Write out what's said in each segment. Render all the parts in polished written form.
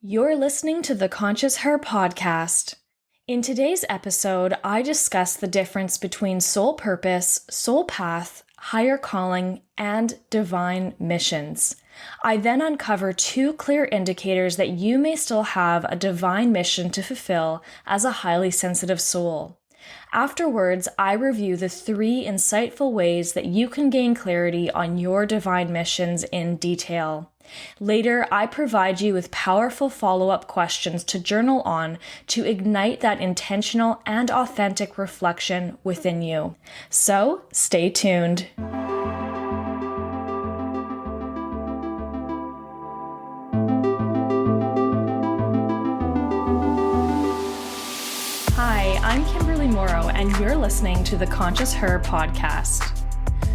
You're listening to the Conscious Her podcast. In today's episode, I discuss the difference between soul purpose, soul path, higher calling, and divine missions. I then uncover two clear indicators that you may still have a divine mission to fulfill as a highly sensitive soul. Afterwards, I review the three insightful ways that you can gain clarity on your divine missions in detail. Later, I provide you with powerful follow-up questions to journal on to ignite that intentional and authentic reflection within you. So, stay tuned. Hi, I'm Kimberly Morrow, and you're listening to the Conscious Her podcast.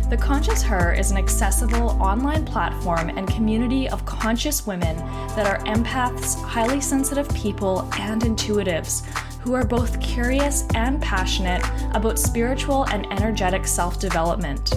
The Conscious Her is an accessible online platform and community of conscious women that are empaths, highly sensitive people, and intuitives who are both curious and passionate about spiritual and energetic self-development.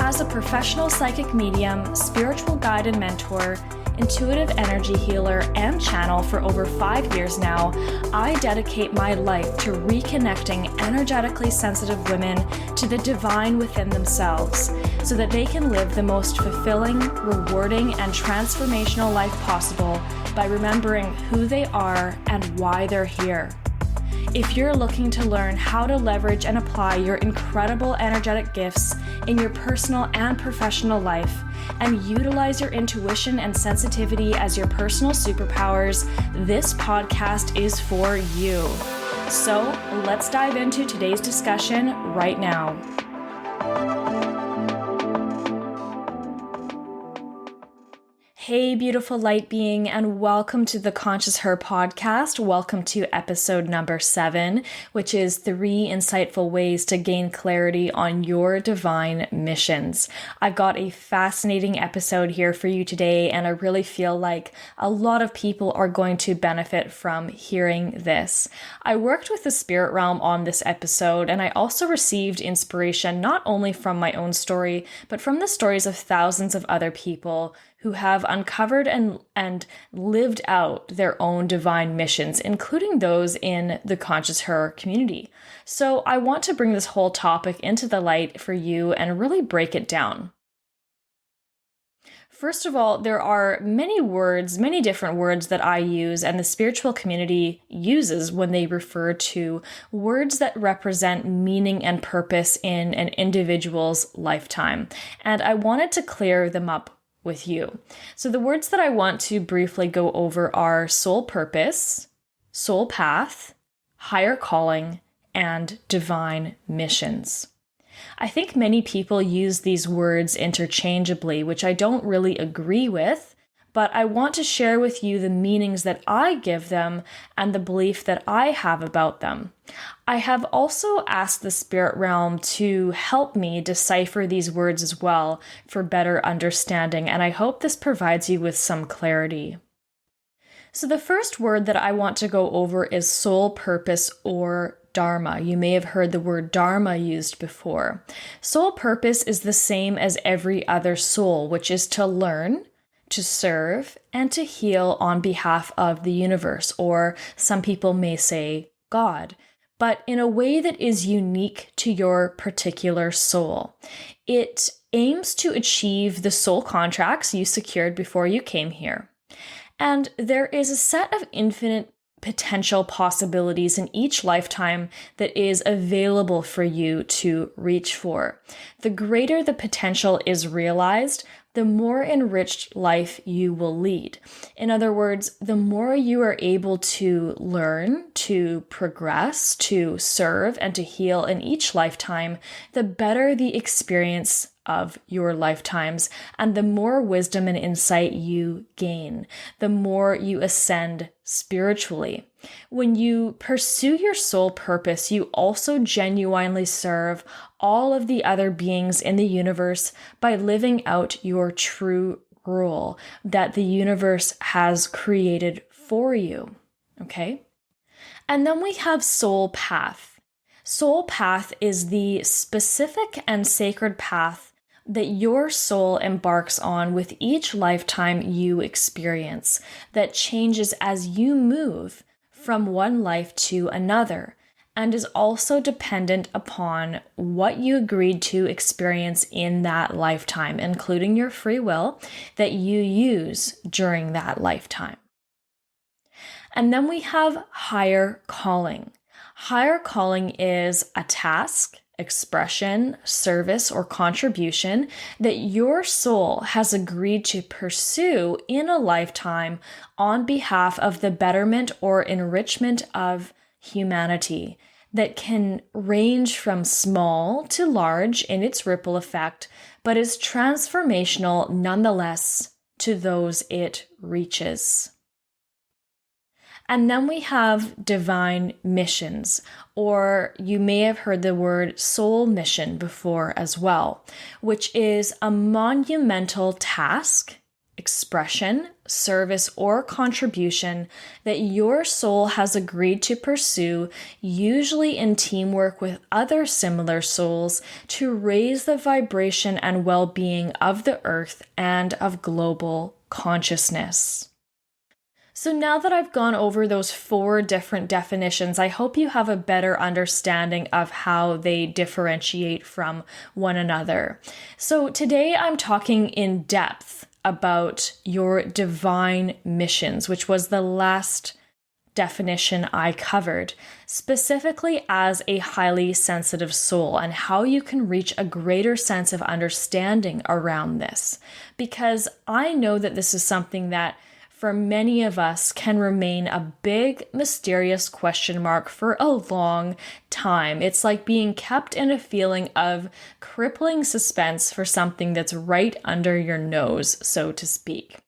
As a professional psychic medium, spiritual guide and mentor, intuitive energy healer, and channel for over 5 years now, I dedicate my life to reconnecting energetically sensitive women to the divine within themselves so that they can live the most fulfilling, rewarding, and transformational life possible by remembering who they are and why they're here. If you're looking to learn how to leverage and apply your incredible energetic gifts in your personal and professional life, and utilize your intuition and sensitivity as your personal superpowers, this podcast is for you. So let's dive into today's discussion right now. Hey, beautiful light being, and welcome to the Conscious Her podcast. Welcome to episode number 7, which is 3 insightful ways to gain clarity on your divine missions. I've got a fascinating episode here for you today, and I really feel like a lot of people are going to benefit from hearing this. I worked with the spirit realm on this episode, and I also received inspiration not only from my own story, but from the stories of thousands of other people who have uncovered and lived out their own divine missions, including those in the Conscious Her community. So I want to bring this whole topic into the light for you and really break it down. First of all, there are many different words that I use and the spiritual community uses when they refer to words that represent meaning and purpose in an individual's lifetime. And I wanted to clear them up with you. So the words that I want to briefly go over are soul purpose, soul path, higher calling, and divine missions. I think many people use these words interchangeably, which I don't really agree with, but I want to share with you the meanings that I give them and the belief that I have about them. I have also asked the spirit realm to help me decipher these words as well for better understanding, and I hope this provides you with some clarity. So the first word that I want to go over is soul purpose or Dharma. You may have heard the word Dharma used before. Soul purpose is the same as every other soul, which is to learn, to serve, and to heal on behalf of the universe, or some people may say God, but in a way that is unique to your particular soul. It aims to achieve the soul contracts you secured before you came here. And there is a set of infinite potential possibilities in each lifetime that is available for you to reach for. The greater the potential is realized, the more enriched life you will lead. In other words, the more you are able to learn, to progress, to serve, and to heal in each lifetime, the better the experience of your lifetimes, and the more wisdom and insight you gain, the more you ascend spiritually. When you pursue your soul purpose, you also genuinely serve all of the other beings in the universe by living out your true role that the universe has created for you. Okay? And then we have soul path. Soul path is the specific and sacred path that your soul embarks on with each lifetime you experience, that changes as you move from one life to another, and is also dependent upon what you agreed to experience in that lifetime, including your free will that you use during that lifetime. And then we have higher calling. Higher calling is a task, expression, service, or contribution that your soul has agreed to pursue in a lifetime on behalf of the betterment or enrichment of humanity, that can range from small to large in its ripple effect, but is transformational nonetheless to those it reaches. And then we have divine missions, or you may have heard the word soul mission before as well, which is a monumental task, expression, service, or contribution that your soul has agreed to pursue, usually in teamwork with other similar souls, to raise the vibration and well-being of the earth and of global consciousness. So now that I've gone over those 4 different definitions, I hope you have a better understanding of how they differentiate from one another. So today I'm talking in depth about your divine missions, which was the last definition I covered, specifically as a highly sensitive soul, and how you can reach a greater sense of understanding around this. Because I know that this is something that for many of us can remain a big, mysterious question mark for a long time. It's like being kept in a feeling of crippling suspense for something that's right under your nose, so to speak.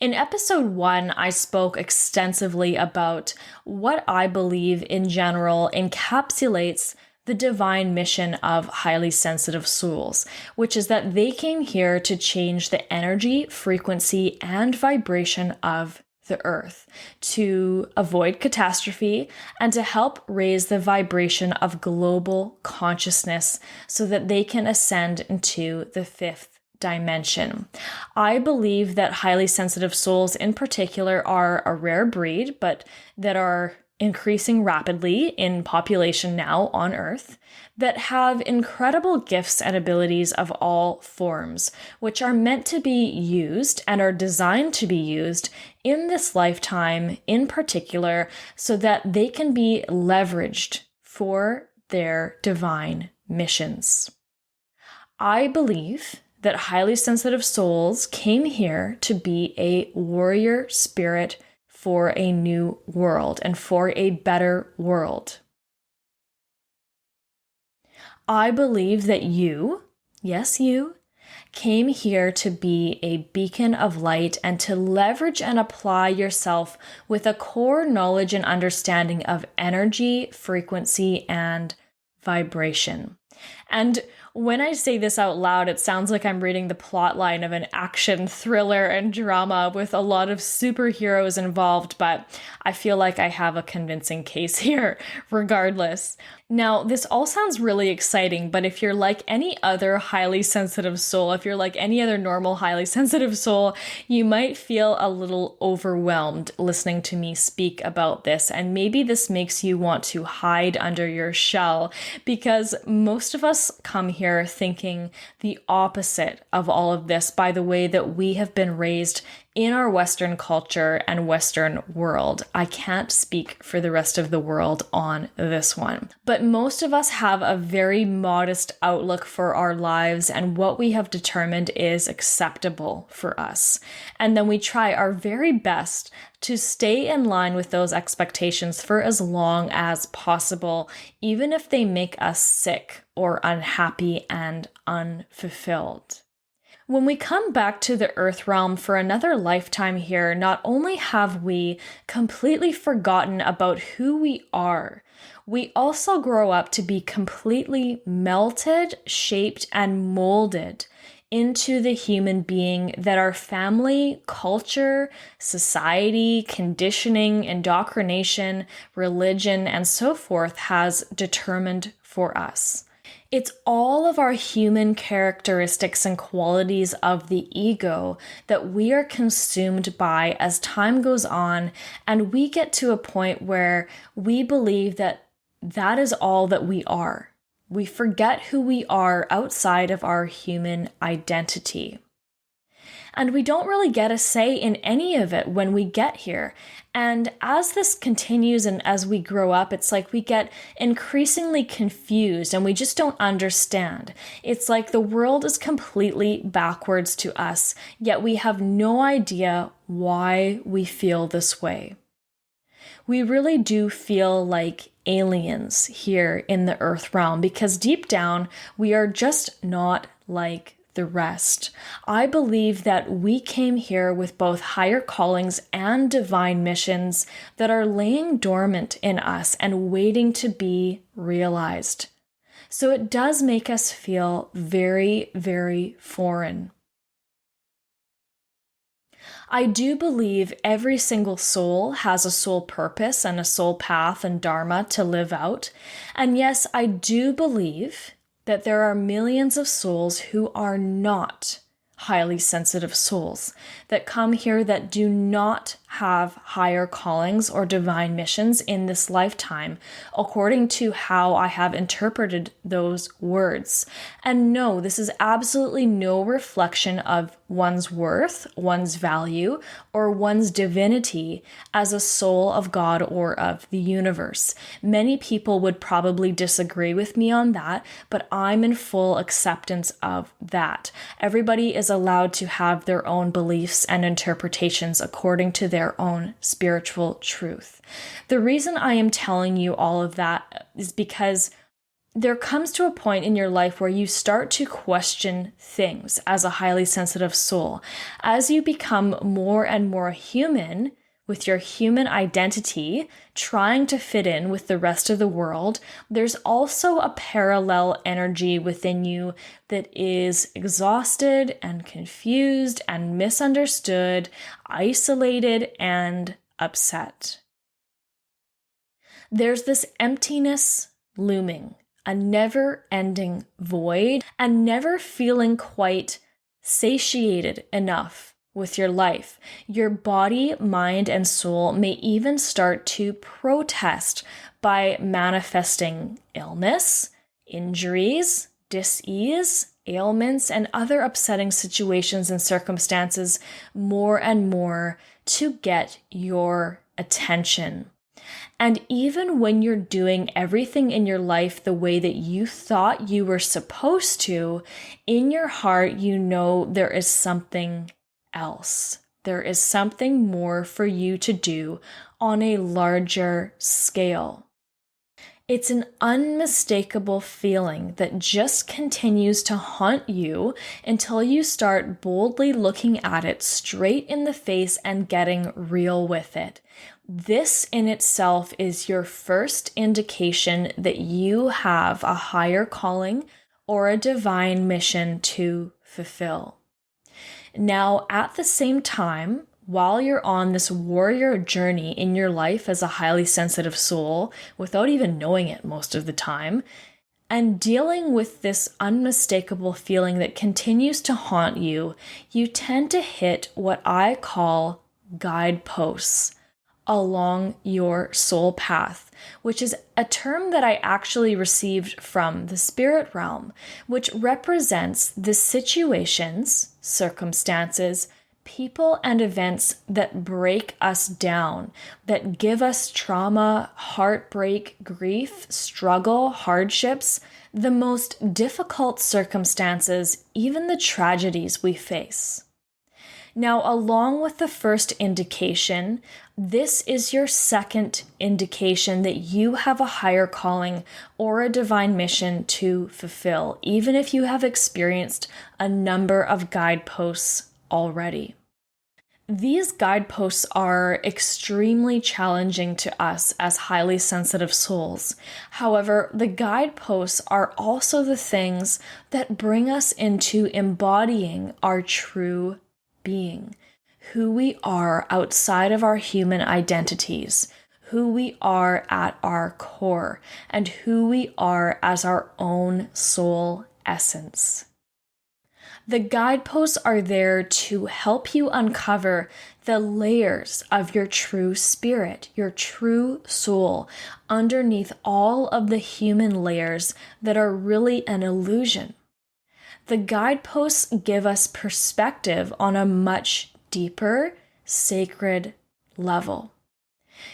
In episode 1, I spoke extensively about what I believe in general encapsulates the divine mission of highly sensitive souls, which is that they came here to change the energy, frequency, and vibration of the earth, to avoid catastrophe, and to help raise the vibration of global consciousness so that they can ascend into the 5th dimension. I believe that highly sensitive souls in particular are a rare breed, but that are increasing rapidly in population now on Earth, that have incredible gifts and abilities of all forms, which are meant to be used and are designed to be used in this lifetime in particular, so that they can be leveraged for their divine missions. I believe that highly sensitive souls came here to be a warrior spirit for a new world and for a better world. I believe that you, yes, you, came here to be a beacon of light and to leverage and apply yourself with a core knowledge and understanding of energy, frequency, and vibration. And when I say this out loud, it sounds like I'm reading the plot line of an action thriller and drama with a lot of superheroes involved, but I feel like I have a convincing case here, regardless. Now, this all sounds really exciting, but if you're like any other highly sensitive soul, if you're like any other normal highly sensitive soul, you might feel a little overwhelmed listening to me speak about this. And maybe this makes you want to hide under your shell, because most of us come here thinking the opposite of all of this by the way that we have been raised in our Western culture and Western world. I can't speak for the rest of the world on this one. But most of us have a very modest outlook for our lives and what we have determined is acceptable for us. And then we try our very best to stay in line with those expectations for as long as possible, even if they make us sick or unhappy and unfulfilled. When we come back to the earth realm for another lifetime here, not only have we completely forgotten about who we are, we also grow up to be completely melted, shaped, and molded into the human being that our family, culture, society, conditioning, indoctrination, religion, and so forth has determined for us. It's all of our human characteristics and qualities of the ego that we are consumed by as time goes on, and we get to a point where we believe that that is all that we are. We forget who we are outside of our human identity. And we don't really get a say in any of it when we get here. And as this continues and as we grow up, it's like we get increasingly confused and we just don't understand. It's like the world is completely backwards to us, yet we have no idea why we feel this way. We really do feel like aliens here in the earth realm because deep down, we are just not like the rest. I believe that we came here with both higher callings and divine missions that are laying dormant in us and waiting to be realized. So it does make us feel very, very foreign. I do believe every single soul has a soul purpose and a soul path and dharma to live out. And yes, I do believe that there are millions of souls who are not highly sensitive souls that come here that do not have higher callings or divine missions in this lifetime, according to how I have interpreted those words. And no, this is absolutely no reflection of one's worth, one's value, or one's divinity as a soul of God or of the universe. Many people would probably disagree with me on that, but I'm in full acceptance of that. Everybody is allowed to have their own beliefs and interpretations according to their own spiritual truth. The reason I am telling you all of that is because there comes to a point in your life where you start to question things as a highly sensitive soul. As you become more and more human with your human identity, trying to fit in with the rest of the world, there's also a parallel energy within you that is exhausted and confused and misunderstood, isolated and upset. There's this emptiness looming, a never-ending void, and never feeling quite satiated enough with your life. Your body, mind, and soul may even start to protest by manifesting illness, injuries, dis-ease, ailments, and other upsetting situations and circumstances more and more to get your attention. And even when you're doing everything in your life the way that you thought you were supposed to, in your heart, you know there is something else. There is something more for you to do on a larger scale. It's an unmistakable feeling that just continues to haunt you until you start boldly looking at it straight in the face and getting real with it. This in itself is your first indication that you have a higher calling or a divine mission to fulfill. Now, at the same time, while you're on this warrior journey in your life as a highly sensitive soul, without even knowing it most of the time, and dealing with this unmistakable feeling that continues to haunt you, you tend to hit what I call guideposts along your soul path, which is a term that I actually received from the spirit realm, which represents the situations, circumstances, people, and events that break us down, that give us trauma, heartbreak, grief, struggle, hardships, the most difficult circumstances, even the tragedies we face. Now, along with the first indication, this is your second indication that you have a higher calling or a divine mission to fulfill, even if you have experienced a number of guideposts already. These guideposts are extremely challenging to us as highly sensitive souls. However, the guideposts are also the things that bring us into embodying our true being, who we are outside of our human identities, who we are at our core and who we are as our own soul essence. The guideposts are there to help you uncover the layers of your true spirit, your true soul, underneath all of the human layers that are really an illusion. The guideposts give us perspective on a much deeper, sacred level.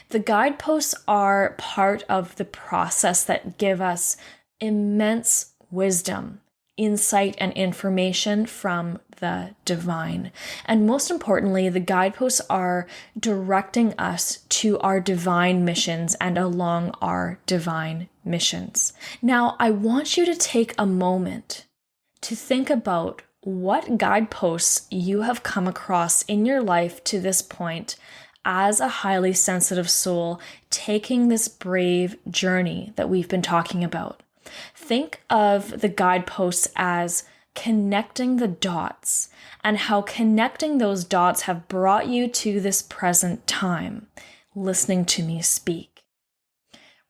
The guideposts are part of the process that give us immense wisdom, insight, and information from the divine. And most importantly, the guideposts are directing us to our divine missions and along our divine missions. Now, I want you to take a moment to think about what guideposts you have come across in your life to this point as a highly sensitive soul taking this brave journey that we've been talking about. Think of the guideposts as connecting the dots and how connecting those dots have brought you to this present time, listening to me speak.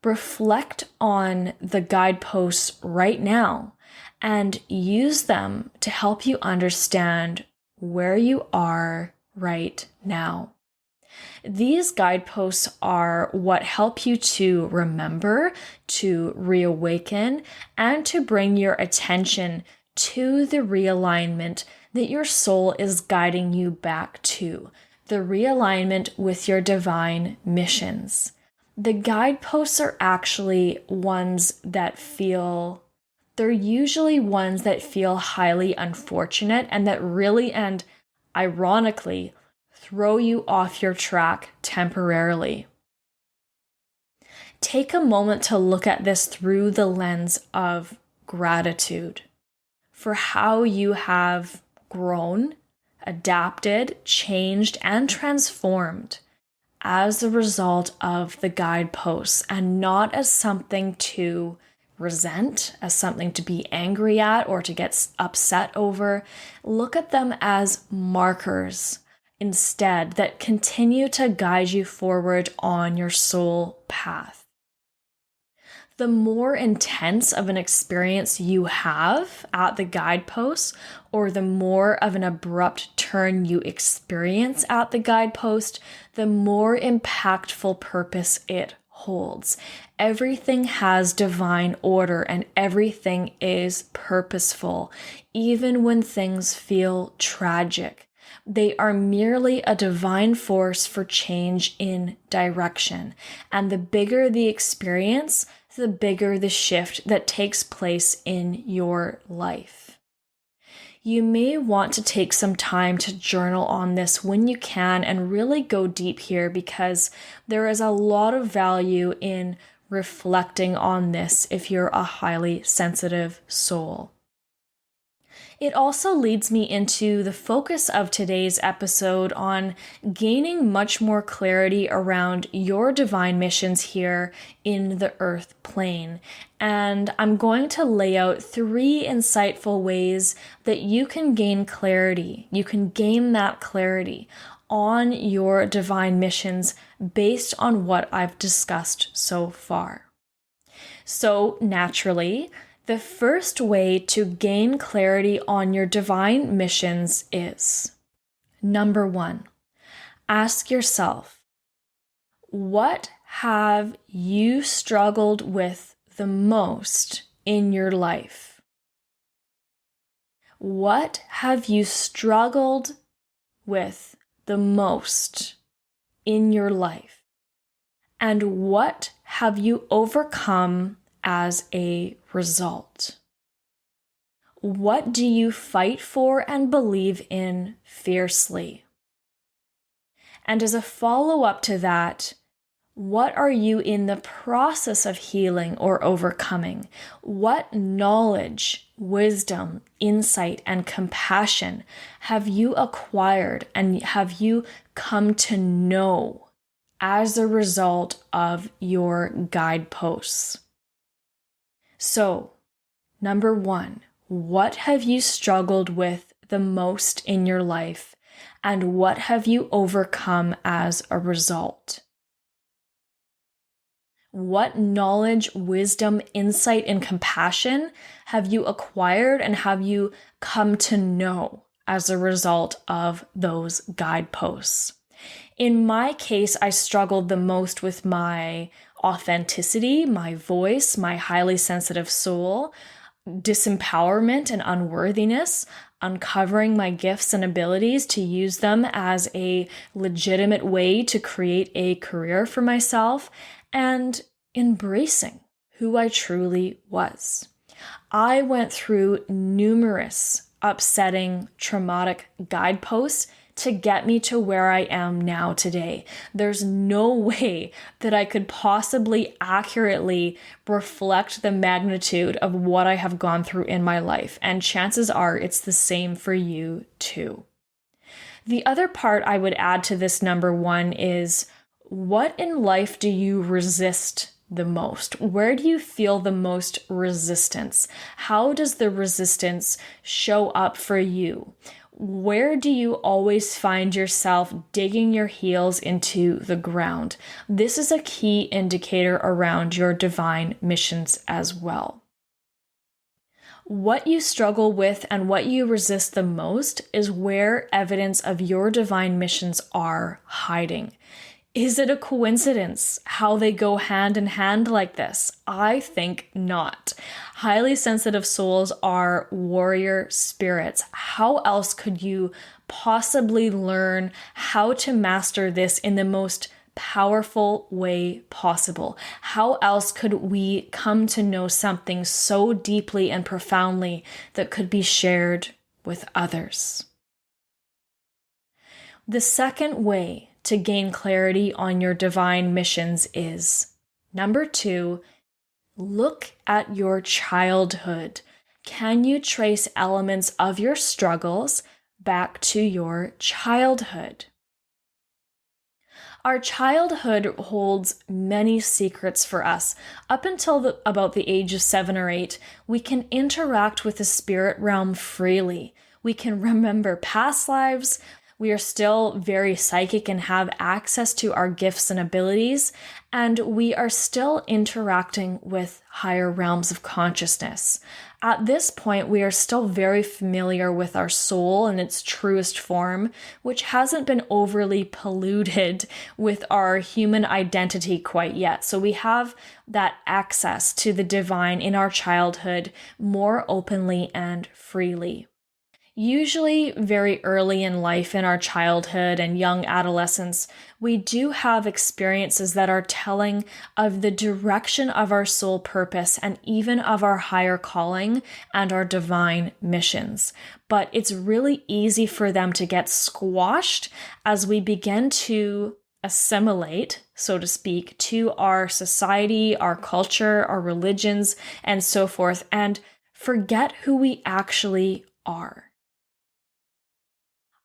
Reflect on the guideposts right now and use them to help you understand where you are right now. These guideposts are what help you to remember, to reawaken, and to bring your attention to the realignment that your soul is guiding you back to, the realignment with your divine missions. The guideposts are actually they're usually ones that feel highly unfortunate and that really and ironically throw you off your track temporarily. Take a moment to look at this through the lens of gratitude for how you have grown, adapted, changed, and transformed as a result of the guideposts, and not as something to resent, as something to be angry at or to get upset over. Look at them as markers instead that continue to guide you forward on your soul path. The more intense of an experience you have at the guideposts, or the more of an abrupt turn you experience at the guidepost, the more impactful purpose it holds. Everything has divine order and everything is purposeful, even when things feel tragic. They are merely a divine force for change in direction. And the bigger the experience, the bigger the shift that takes place in your life. You may want to take some time to journal on this when you can and really go deep here, because there is a lot of value in reflecting on this if you're a highly sensitive soul. It also leads me into the focus of today's episode on gaining much more clarity around your divine missions here in the earth plane. And I'm going to lay out 3 insightful ways that you can gain clarity. You can gain that clarity on your divine missions based on what I've discussed so far. So naturally, the first way to gain clarity on your divine missions is, number 1, ask yourself, what have you struggled with the most in your life? What have you struggled with the most in your life? And what have you overcome as a result? What do you fight for and believe in fiercely? And as a follow-up to that, what are you in the process of healing or overcoming? What knowledge, wisdom, insight, and compassion have you acquired and have you come to know as a result of your guideposts? So, number 1, what have you struggled with the most in your life, and what have you overcome as a result? What knowledge, wisdom, insight, and compassion have you acquired and have you come to know as a result of those guideposts? In my case, I struggled the most with my authenticity, my voice, my highly sensitive soul, disempowerment and unworthiness, uncovering my gifts and abilities to use them as a legitimate way to create a career for myself, and embracing who I truly was. I went through numerous upsetting, traumatic guideposts to get me to where I am now today. There's no way that I could possibly accurately reflect the magnitude of what I have gone through in my life, and chances are it's the same for you too. The other part I would add to this number one is, what in life do you resist the most? Where do you feel the most resistance? How does the resistance show up for you? Where do you always find yourself digging your heels into the ground? This is a key indicator around your divine missions as well. What you struggle with and what you resist the most is where evidence of your divine missions are hiding. Is it a coincidence how they go hand in hand like this? I think not. Highly sensitive souls are warrior spirits. How else could you possibly learn how to master this in the most powerful way possible? How else could we come to know something so deeply and profoundly that could be shared with others? The second way to gain clarity on your divine missions is, number 2, look at your childhood. Can you trace elements of your struggles back to your childhood? Our childhood holds many secrets for us. Up until about the age of 7 or 8, we can interact with the spirit realm freely. We can remember past lives. We are still very psychic and have access to our gifts and abilities, and we are still interacting with higher realms of consciousness. At this point, we are still very familiar with our soul in its truest form, which hasn't been overly polluted with our human identity quite yet. So we have that access to the divine in our childhood more openly and freely. Usually very early in life, in our childhood and young adolescence, we do have experiences that are telling of the direction of our soul purpose and even of our higher calling and our divine missions. But it's really easy for them to get squashed as we begin to assimilate, so to speak, to our society, our culture, our religions, and so forth, and forget who we actually are.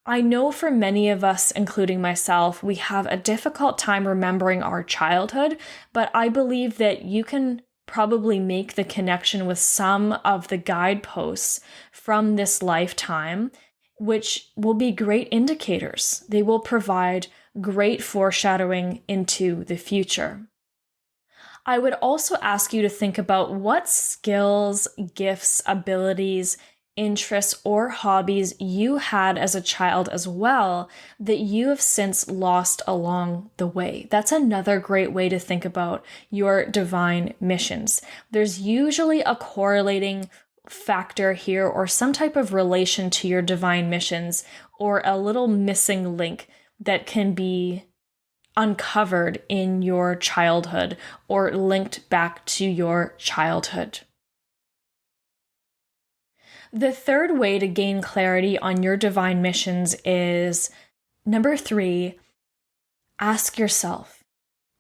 I know for many of us, including myself, we have a difficult time remembering our childhood, but I believe that you can probably make the connection with some of the guideposts from this lifetime, which will be great indicators. They will provide great foreshadowing into the future. I would also ask you to think about what skills, gifts, abilities, interests, or hobbies you had as a child as well that you have since lost along the way. That's another great way to think about your divine missions. There's usually a correlating factor here or some type of relation to your divine missions or a little missing link that can be uncovered in your childhood or linked back to your childhood. The third way to gain clarity on your divine missions is, number 3, ask yourself,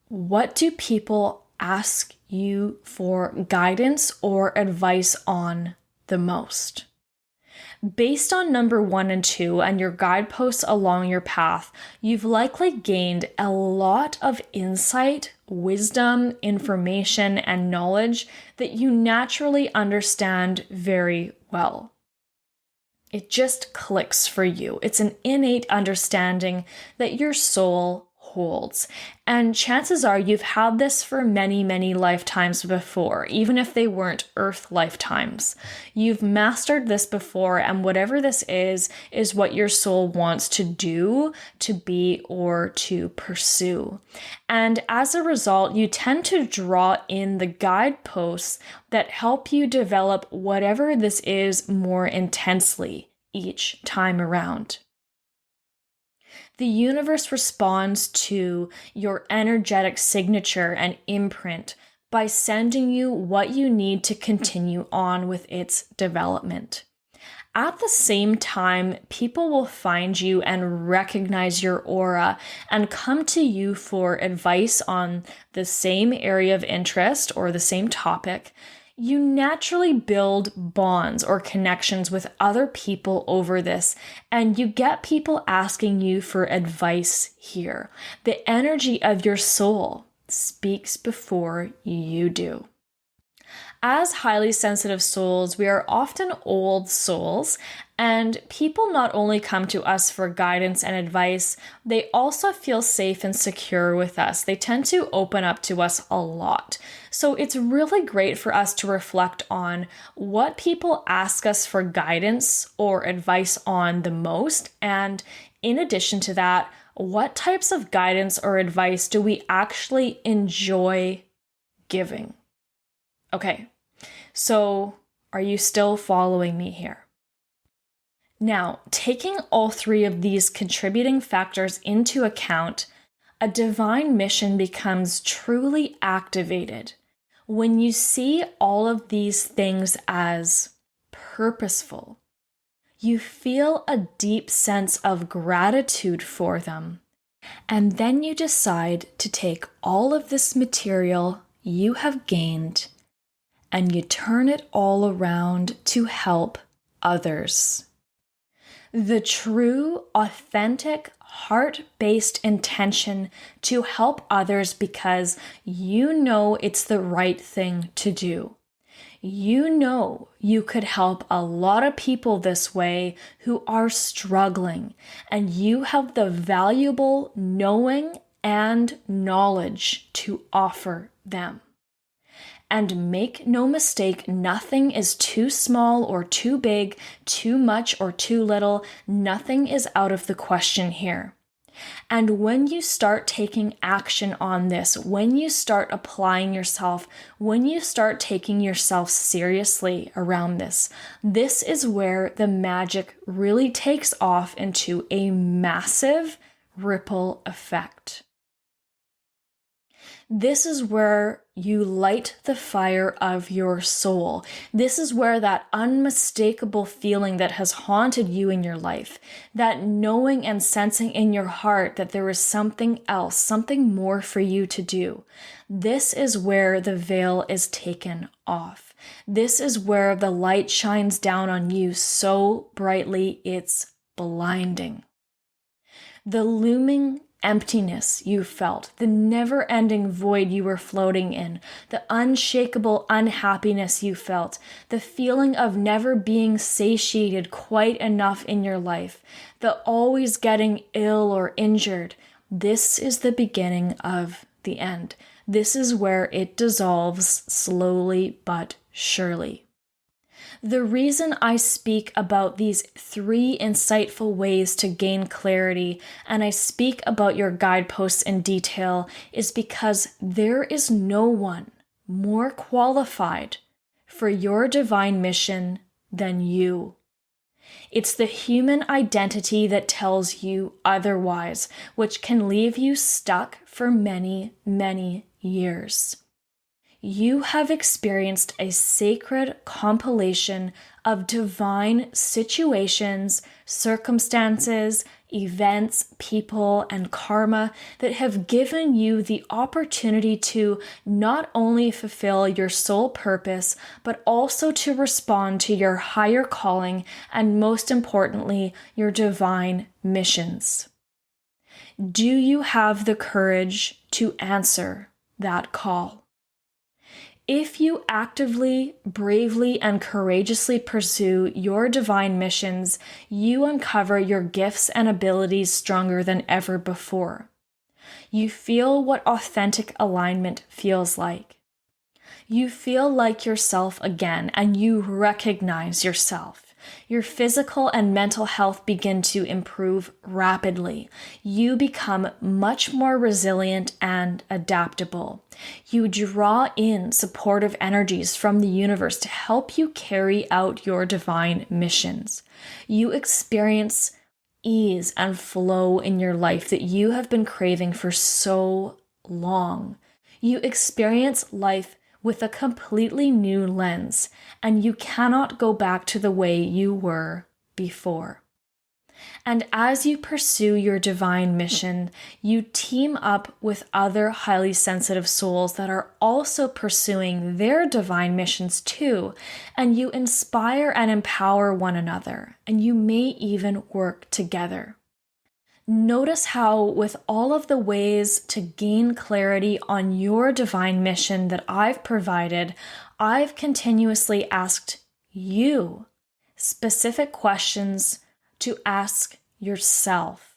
what do people ask you for guidance or advice on the most? Based on number 1 and 2 and your guideposts along your path, you've likely gained a lot of insight, wisdom, information, and knowledge that you naturally understand very well. It just clicks for you. It's an innate understanding that your soul holds. And chances are you've had this for many, many lifetimes before, even if they weren't Earth lifetimes. You've mastered this before, and whatever this is what your soul wants to do, to be, or to pursue. And as a result, you tend to draw in the guideposts that help you develop whatever this is more intensely each time around. The universe responds to your energetic signature and imprint by sending you what you need to continue on with its development. At the same time, people will find you and recognize your aura and come to you for advice on the same area of interest or the same topic. You naturally build bonds or connections with other people over this, and you get people asking you for advice here. The energy of your soul speaks before you do. As highly sensitive souls, we are often old souls, and people not only come to us for guidance and advice, they also feel safe and secure with us. They tend to open up to us a lot. So it's really great for us to reflect on what people ask us for guidance or advice on the most, and in addition to that, what types of guidance or advice do we actually enjoy giving? Okay, so are you still following me here? Now, taking all three of these contributing factors into account, a divine mission becomes truly activated when you see all of these things as purposeful. You feel a deep sense of gratitude for them, and then you decide to take all of this material you have gained and you turn it all around to help others. The true, authentic, heart-based intention to help others because you know it's the right thing to do. You know you could help a lot of people this way who are struggling, and you have the valuable knowing and knowledge to offer them. And make no mistake, nothing is too small or too big, too much or too little. Nothing is out of the question here. And when you start taking action on this, when you start applying yourself, when you start taking yourself seriously around this, this is where the magic really takes off into a massive ripple effect. This is where you light the fire of your soul. This is where that unmistakable feeling that has haunted you in your life, that knowing and sensing in your heart that there is something else, something more for you to do. This is where the veil is taken off. This is where the light shines down on you so brightly it's blinding. The looming emptiness you felt, the never-ending void you were floating in, the unshakable unhappiness you felt, the feeling of never being satiated quite enough in your life, the always getting ill or injured. This is the beginning of the end. This is where it dissolves slowly but surely. The reason I speak about these 3 insightful ways to gain clarity, and I speak about your guideposts in detail, is because there is no one more qualified for your divine mission than you. It's the human identity that tells you otherwise, which can leave you stuck for many, many years. You have experienced a sacred compilation of divine situations, circumstances, events, people, and karma that have given you the opportunity to not only fulfill your soul purpose, but also to respond to your higher calling and, most importantly, your divine missions. Do you have the courage to answer that call? If you actively, bravely, and courageously pursue your divine missions, you uncover your gifts and abilities stronger than ever before. You feel what authentic alignment feels like. You feel like yourself again, and you recognize yourself. Your physical and mental health begin to improve rapidly. You become much more resilient and adaptable. You draw in supportive energies from the universe to help you carry out your divine missions. You experience ease and flow in your life that you have been craving for so long. You experience life with a completely new lens, and you cannot go back to the way you were before. And as you pursue your divine mission, you team up with other highly sensitive souls that are also pursuing their divine missions too, and you inspire and empower one another, and you may even work together. Notice how, with all of the ways to gain clarity on your divine mission that I've provided, I've continuously asked you specific questions to ask yourself.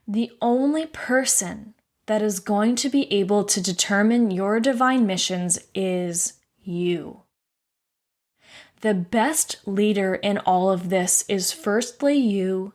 The only person that is going to be able to determine your divine missions is you. The best leader in all of this is firstly you,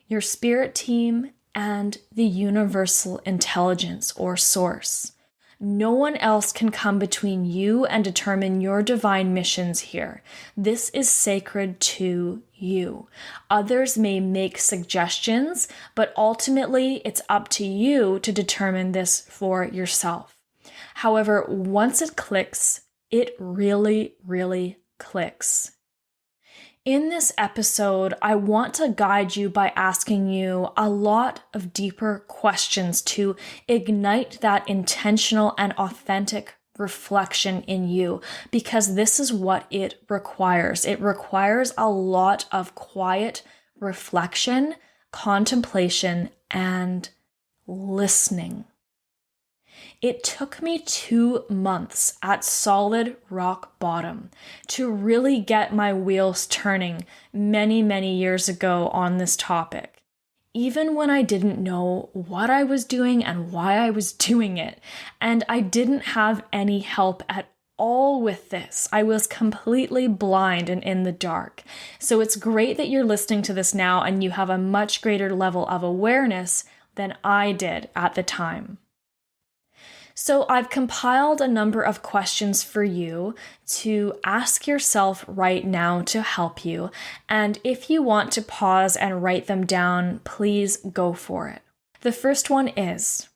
your spirit team, and the universal intelligence or source. No one else can come between you and determine your divine missions here. This is sacred to you. Others may make suggestions, but ultimately it's up to you to determine this for yourself. However, once it clicks, it really, really clicks. In this episode, I want to guide you by asking you a lot of deeper questions to ignite that intentional and authentic reflection in you, because this is what it requires. It requires a lot of quiet reflection, contemplation, and listening. It took me 2 months at solid rock bottom to really get my wheels turning many, many years ago on this topic, even when I didn't know what I was doing and why I was doing it. And I didn't have any help at all with this. I was completely blind and in the dark. So it's great that you're listening to this now and you have a much greater level of awareness than I did at the time. So I've compiled a number of questions for you to ask yourself right now to help you. And if you want to pause and write them down, please go for it. The first one is,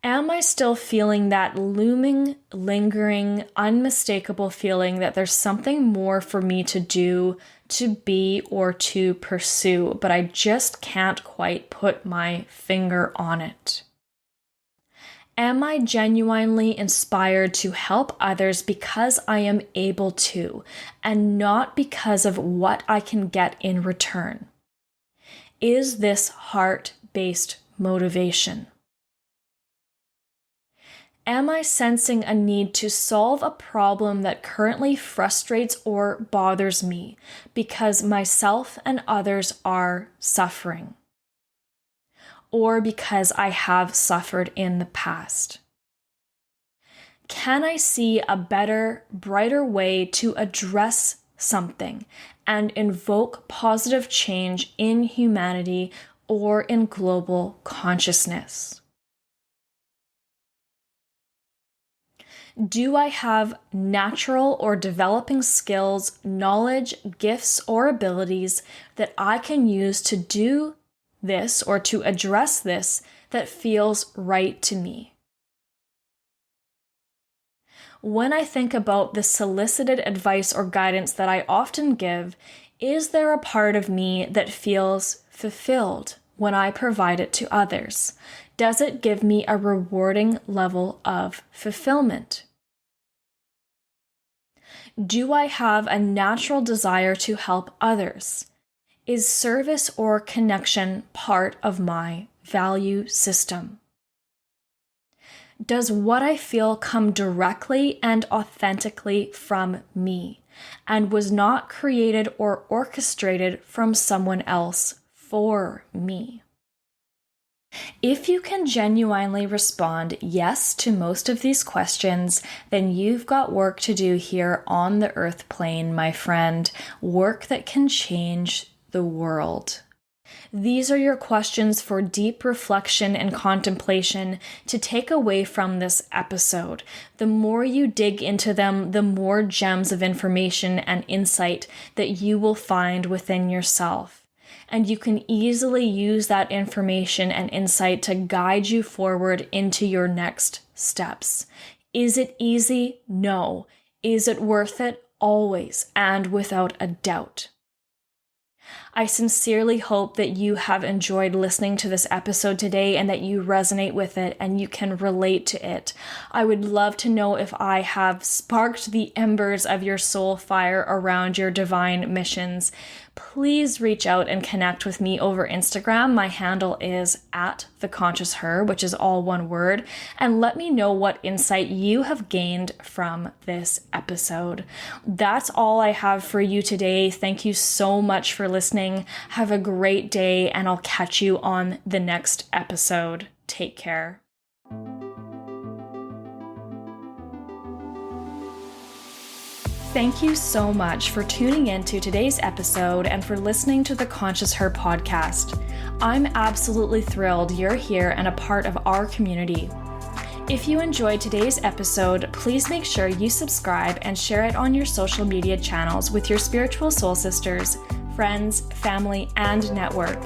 am I still feeling that looming, lingering, unmistakable feeling that there's something more for me to do, to be, or to pursue, but I just can't quite put my finger on it? Am I genuinely inspired to help others because I am able to, and not because of what I can get in return? Is this heart-based motivation? Am I sensing a need to solve a problem that currently frustrates or bothers me because myself and others are suffering? Or because I have suffered in the past? Can I see a better, brighter way to address something and invoke positive change in humanity or in global consciousness? Do I have natural or developing skills, knowledge, gifts, or abilities that I can use to do this or to address this that feels right to me? When I think about the solicited advice or guidance that I often give, is there a part of me that feels fulfilled when I provide it to others? Does it give me a rewarding level of fulfillment? Do I have a natural desire to help others? Is service or connection part of my value system? Does what I feel come directly and authentically from me and was not created or orchestrated from someone else for me? If you can genuinely respond yes to most of these questions, then you've got work to do here on the earth plane, my friend. Work that can change the world. These are your questions for deep reflection and contemplation to take away from this episode. The more you dig into them, the more gems of information and insight that you will find within yourself. And you can easily use that information and insight to guide you forward into your next steps. Is it easy? No. Is it worth it? Always, and without a doubt. I sincerely hope that you have enjoyed listening to this episode today and that you resonate with it and you can relate to it. I would love to know if I have sparked the embers of your soul fire around your divine missions. Please reach out and connect with me over Instagram. My handle is @theconsciousher, which is all one word, and let me know what insight you have gained from this episode. That's all I have for you today. Thank you so much for listening. Have a great day, and I'll catch you on the next episode. Take care. Thank you so much for tuning into today's episode and for listening to the Conscious Her podcast. I'm absolutely thrilled you're here and a part of our community. If you enjoyed today's episode, please make sure you subscribe and share it on your social media channels with your spiritual soul sisters, friends, family, and network.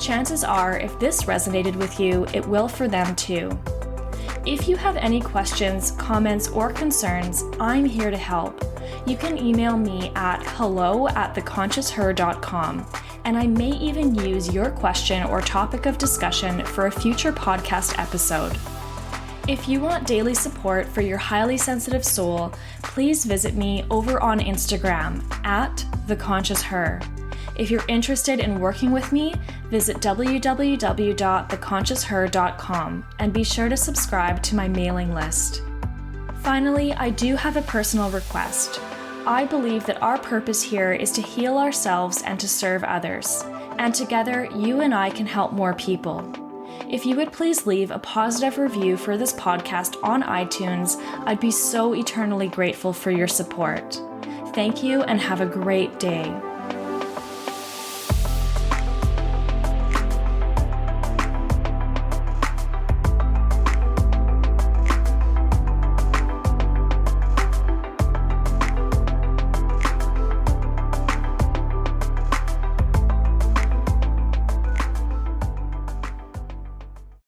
Chances are, if this resonated with you, it will for them too. If you have any questions, comments, or concerns, I'm here to help. You can email me at hello@theconsciousher.com, and I may even use your question or topic of discussion for a future podcast episode. If you want daily support for your highly sensitive soul, please visit me over on Instagram @theconsciousher. If you're interested in working with me, visit www.theconsciousher.com and be sure to subscribe to my mailing list. Finally, I do have a personal request. I believe that our purpose here is to heal ourselves and to serve others, and together you and I can help more people. If you would please leave a positive review for this podcast on iTunes, I'd be so eternally grateful for your support. Thank you and have a great day.